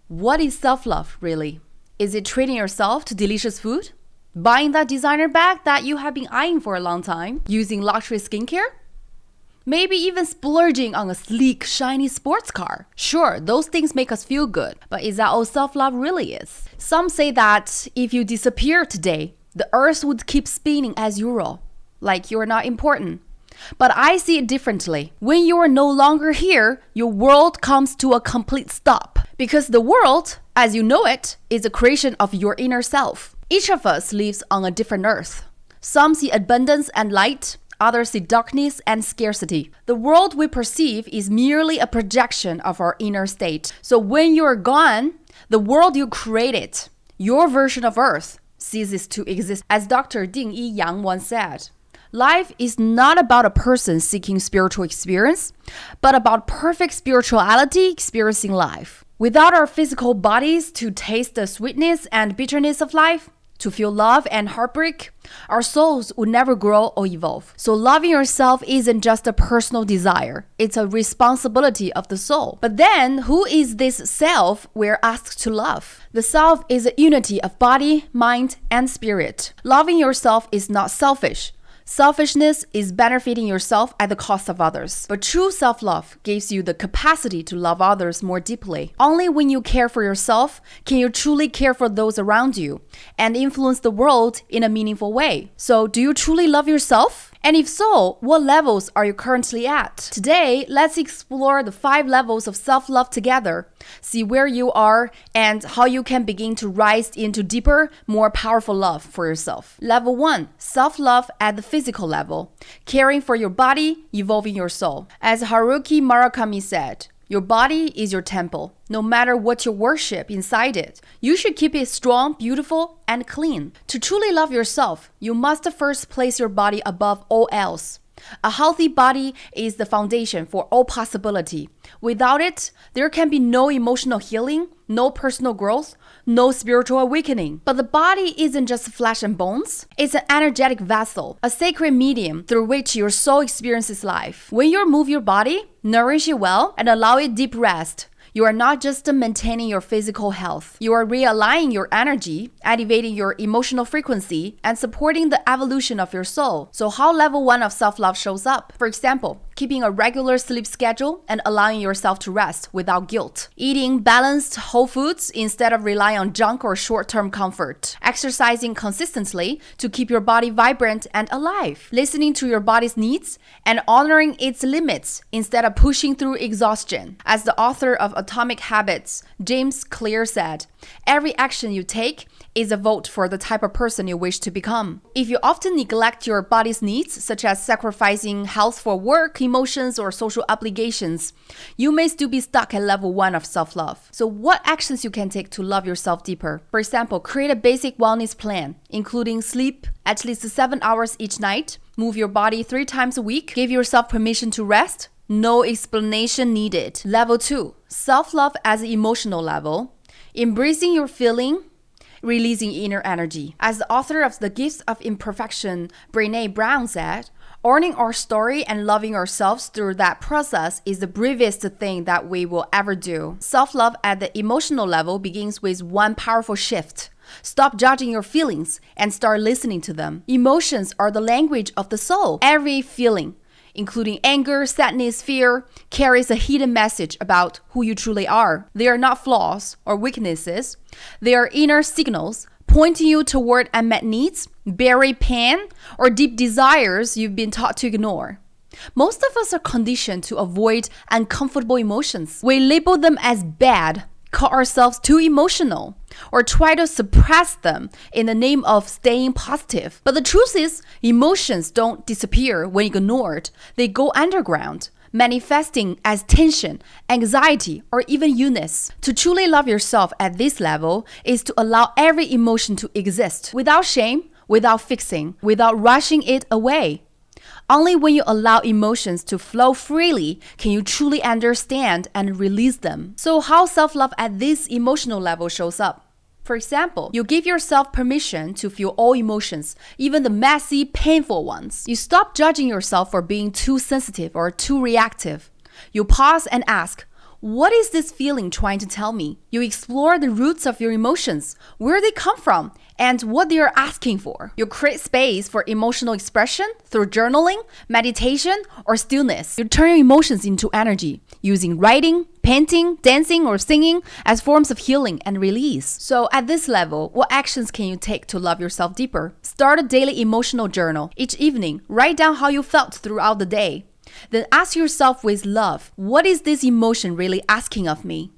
What is self-love really? Is it treating yourself to delicious food? Buying that designer bag that you have been eyeing for a long time? Using luxury skincare? Maybe even splurging on a sleek, shiny sports car. Sure, those things make us feel good, but is that all self-love really is? Some say that if you disappear today, the earth would keep spinning as usual, like you're not important. But I see it differently. When you are no longer here, your world comes to a complete stop. Because the world, as you know it, is a creation of your inner self. Each of us lives on a different earth. Some see abundance and light, others see darkness and scarcity. The world we perceive is merely a projection of our inner state. So when you're gone, the world you created, your version of earth, ceases to exist. As Dr. Ding Yi Yang once said, life is not about a person seeking spiritual experience, but about perfect spirituality experiencing life. Without our physical bodies to taste the sweetness and bitterness of life, to feel love and heartbreak, our souls would never grow or evolve. So loving yourself isn't just a personal desire, it's a responsibility of the soul. But then, who is this self we're asked to love? The self is a unity of body, mind, and spirit. Loving yourself is not selfish. Selfishness is benefiting yourself at the cost of others. But true self-love gives you the capacity to love others more deeply. Only when you care for yourself can you truly care for those around you and influence the world in a meaningful way. So, do you truly love yourself? And if so, what levels are you currently at? Today, let's explore the 5 levels of self-love together. See where you are and how you can begin to rise into deeper, more powerful love for yourself. Level 1, self-love at the physical level. Caring for your body, evolving your soul. As Haruki Murakami said, your body is your temple. No matter what you worship inside it, you should keep it strong, beautiful, and clean. To truly love yourself, you must first place your body above all else. A healthy body is the foundation for all possibility. Without it, there can be no emotional healing, no personal growth, no spiritual awakening. But the body isn't just flesh and bones. It's an energetic vessel, a sacred medium through which your soul experiences life. When you move your body, nourish it well, and allow it deep rest, you are not just maintaining your physical health. You are realigning your energy, elevating your emotional frequency, and supporting the evolution of your soul. So how level 1 of self-love shows up? For example, keeping a regular sleep schedule and allowing yourself to rest without guilt. Eating balanced whole foods instead of relying on junk or short-term comfort. Exercising consistently to keep your body vibrant and alive. Listening to your body's needs and honoring its limits instead of pushing through exhaustion. As the author of Atomic Habits, James Clear said, every action you take is a vote for the type of person you wish to become. If you often neglect your body's needs, such as sacrificing health for work, emotions, or social obligations, you may still be stuck at level 1 of self-love. So what actions you can take to love yourself deeper? For example, create a basic wellness plan, including sleep at least 7 hours each night, move your body 3 times a week, give yourself permission to rest, no explanation needed. Level 2, self-love as an emotional level, embracing your feeling, releasing inner energy. As the author of The Gifts of Imperfection, Brené Brown said, owning our story and loving ourselves through that process is the bravest thing that we will ever do. Self-love at the emotional level begins with one powerful shift. Stop judging your feelings and start listening to them. Emotions are the language of the soul. Every feeling, including anger, sadness, fear, carries a hidden message about who you truly are. They are not flaws or weaknesses. They are inner signals pointing you toward unmet needs, buried pain, or deep desires you've been taught to ignore. Most of us are conditioned to avoid uncomfortable emotions. We label them as bad, call ourselves too emotional, or try to suppress them in the name of staying positive. But the truth is, emotions don't disappear when ignored. They go underground, manifesting as tension, anxiety, or even illness. To truly love yourself at this level is to allow every emotion to exist without shame, without fixing, without rushing it away. Only when you allow emotions to flow freely can you truly understand and release them. So how self-love at this emotional level shows up? For example, you give yourself permission to feel all emotions, even the messy, painful ones. You stop judging yourself for being too sensitive or too reactive. You pause and ask, What is this feeling trying to tell me? You explore the roots of your emotions, where they come from, and what they are asking for. You create space for emotional expression through journaling, meditation, or stillness. You turn your emotions into energy using writing, painting, dancing, or singing as forms of healing and release. So at this level, what actions can you take to love yourself deeper? Start a daily emotional journal. Each evening, write down how you felt throughout the day. Then ask yourself with love, what is this emotion really asking of me?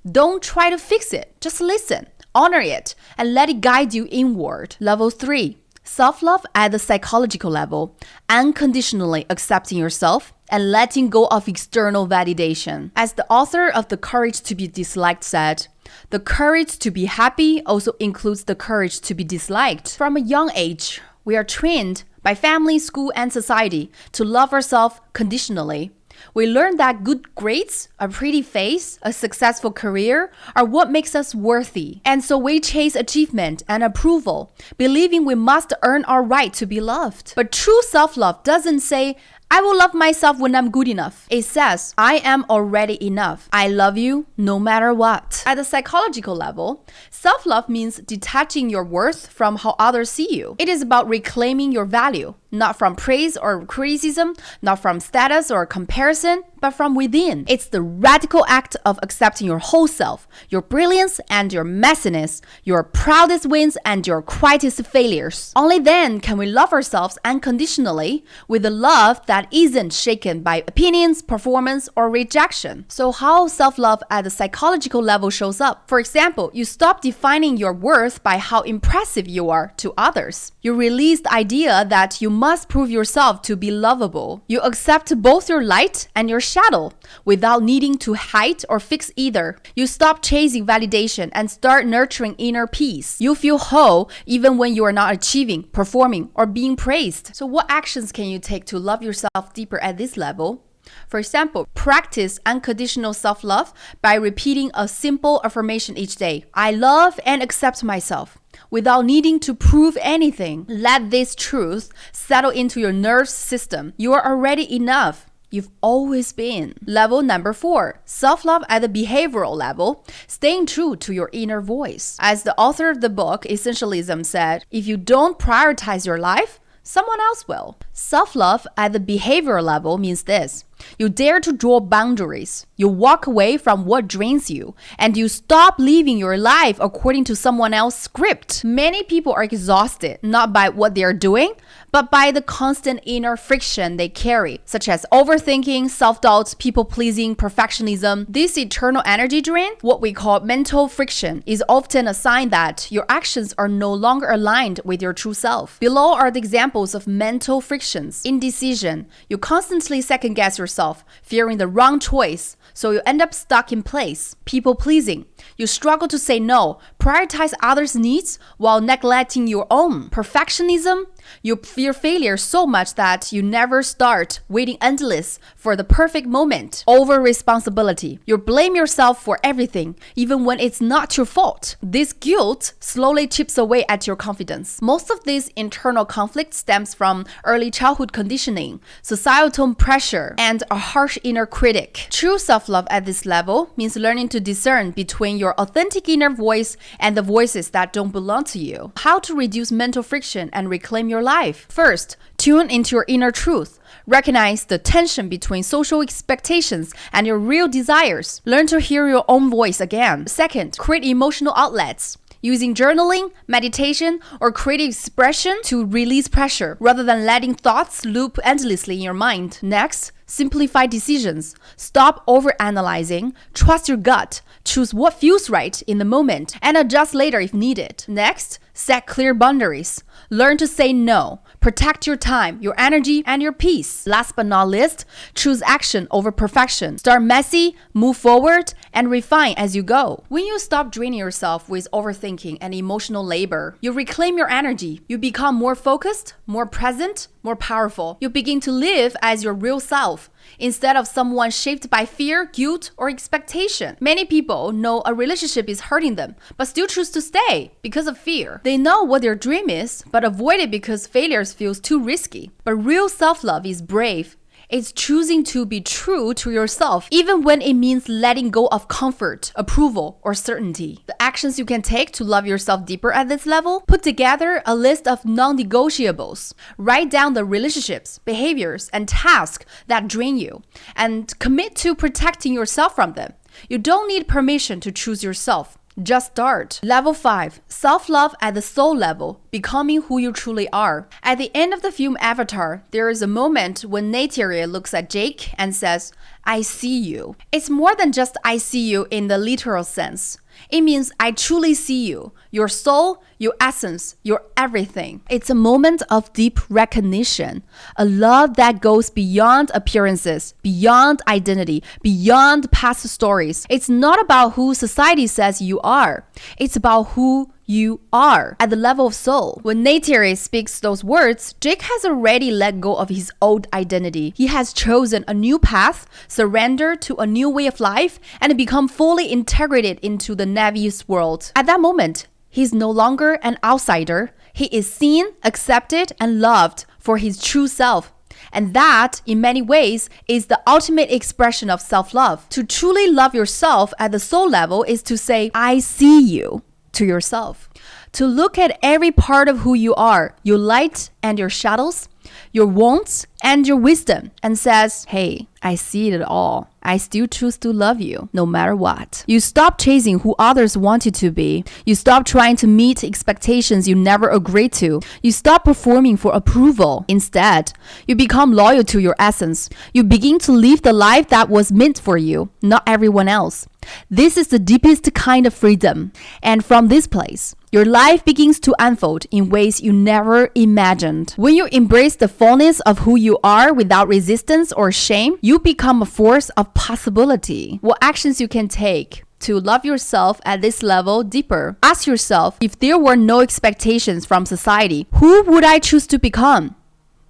Don't try to fix it, just listen, honor it, and let it guide you inward. Level 3. Self-love at the psychological level, unconditionally accepting yourself and letting go of external validation. As the author of The Courage to be Disliked said, the courage to be happy also includes the courage to be disliked. From a young age, we are trained by family, school, and society to love ourselves conditionally. We learn that good grades, a pretty face, a successful career are what makes us worthy. And so we chase achievement and approval, believing we must earn our right to be loved. But true self-love doesn't say, I will love myself when I'm good enough. It says, I am already enough. I love you no matter what. At the psychological level, self-love means detaching your worth from how others see you. It is about reclaiming your value, not from praise or criticism, not from status or comparison, but from within. It's the radical act of accepting your whole self, your brilliance and your messiness, your proudest wins and your quietest failures. Only then can we love ourselves unconditionally with a love that isn't shaken by opinions, performance, or rejection. So how self-love at the psychological level shows up? For example, you stop defining your worth by how impressive you are to others. You release the idea that you must prove yourself to be lovable. You accept both your light and your shadow without needing to hide or fix either. You stop chasing validation and start nurturing inner peace. You feel whole even when you are not achieving, performing, or being praised. So what actions can you take to love yourself deeper at this level? For example, practice unconditional self-love by repeating a simple affirmation each day. I love and accept myself without needing to prove anything. Let this truth settle into your nervous system. You are already enough. You've always been. Level number 4, self-love at the behavioral level, staying true to your inner voice. As the author of the book, Essentialism said, if you don't prioritize your life, someone else will. Self-love at the behavioral level means this. You dare to draw boundaries. You walk away from what drains you, and you stop living your life according to someone else's script. Many people are exhausted, not by what they are doing, but by the constant inner friction they carry, such as overthinking, self-doubt, people-pleasing, perfectionism. This eternal energy drain, what we call mental friction, is often a sign that your actions are no longer aligned with your true self. Below are the examples of mental frictions. Indecision. You constantly second-guess yourself, fearing the wrong choice, so you end up stuck in place. People-pleasing. You struggle to say no, prioritize others' needs while neglecting your own. Perfectionism. You fear failure so much that you never start, waiting endless for the perfect moment. Over-responsibility. You blame yourself for everything, even when it's not your fault. This guilt slowly chips away at your confidence. Most of this internal conflict stems from early childhood conditioning, societal pressure, and a harsh inner critic. True self-love at this level means learning to discern between your authentic inner voice and the voices that don't belong to you. How to reduce mental friction and reclaim your life? First, tune into your inner truth. Recognize the tension between social expectations and your real desires. Learn to hear your own voice again. Second, create emotional outlets. Using journaling, meditation, or creative expression to release pressure rather than letting thoughts loop endlessly in your mind. Next, simplify decisions. Stop overanalyzing. Trust your gut. Choose what feels right in the moment and adjust later if needed. Next, set clear boundaries. Learn to say no. Protect your time, your energy, and your peace. Last but not least, choose action over perfection. Start messy, move forward, and refine as you go. When you stop draining yourself with overthinking and emotional labor, you reclaim your energy. You become more focused, more present, more powerful. You begin to live as your real self instead of someone shaped by fear, guilt, or expectation. Many people know a relationship is hurting them, but still choose to stay because of fear. They know what their dream is, but avoid it because failure feels too risky. But real self-love is brave. It's choosing to be true to yourself, even when it means letting go of comfort, approval, or certainty. The actions you can take to love yourself deeper at this level: put together a list of non-negotiables. Write down the relationships, behaviors, and tasks that drain you, and commit to protecting yourself from them. You don't need permission to choose yourself. Just start. Level 5. Self-love at the soul level, becoming who you truly are. At the end of the film Avatar, there is a moment when Neytiri looks at Jake and says, "I see you." It's more than just "I see you" in the literal sense. It means I truly see you, your soul, your essence, your everything. It's a moment of deep recognition, a love that goes beyond appearances, beyond identity, beyond past stories. It's not about who society says you are. It's about who you are at the level of soul. When Neytiri speaks those words, Jake has already let go of his old identity. He has chosen a new path, surrendered to a new way of life, and become fully integrated into the Navi's world. At that moment, he's no longer an outsider. He is seen, accepted, and loved for his true self. And that, in many ways, is the ultimate expression of self-love. To truly love yourself at the soul level is to say, "I see you," to yourself. To look at every part of who you are, your light and your shadows, your wants and your wisdom, and says, "Hey, I see it all. I still choose to love you, no matter what." You stop chasing who others want you to be. You stop trying to meet expectations you never agreed to. You stop performing for approval. Instead, you become loyal to your essence. You begin to live the life that was meant for you, not everyone else. This is the deepest kind of freedom. And from this place, your life begins to unfold in ways you never imagined. When you embrace the fullness of who you are without resistance or shame, you become a force of possibility. What actions you can take to love yourself at this level deeper? Ask yourself, if there were no expectations from society, who would I choose to become?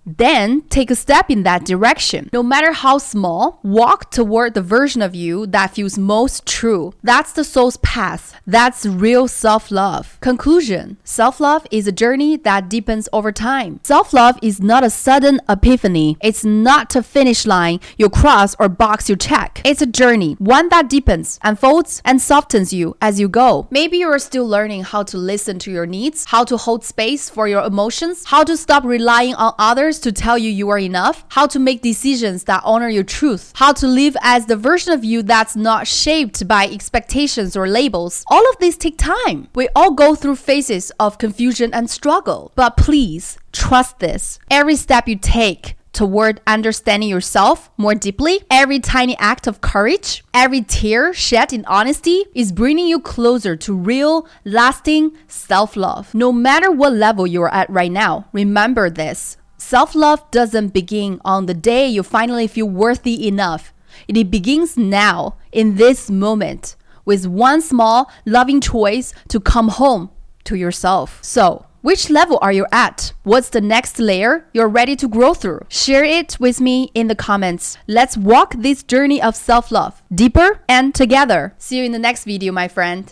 Then take a step in that direction. No matter how small, walk toward the version of you that feels most true. That's the soul's path. That's real self-love. Conclusion: self-love is a journey that deepens over time. Self-love is not a sudden epiphany. It's not a finish line you cross or box you check. It's a journey, one that deepens, unfolds, and softens you as you go. Maybe you're still learning how to listen to your needs, how to hold space for your emotions, how to stop relying on others to tell you you are enough, how to make decisions that honor your truth, how to live as the version of you that's not shaped by expectations or labels. All of these take time. We all go through phases of confusion and struggle. But please, trust this. Every step you take toward understanding yourself more deeply, every tiny act of courage, every tear shed in honesty is bringing you closer to real, lasting self-love. No matter what level you're at right now, remember this. Self-love doesn't begin on the day you finally feel worthy enough. It begins now, in this moment, with one small, loving choice to come home to yourself. So, which level are you at? What's the next layer you're ready to grow through? Share it with me in the comments. Let's walk this journey of self-love deeper and together. See you in the next video, my friend.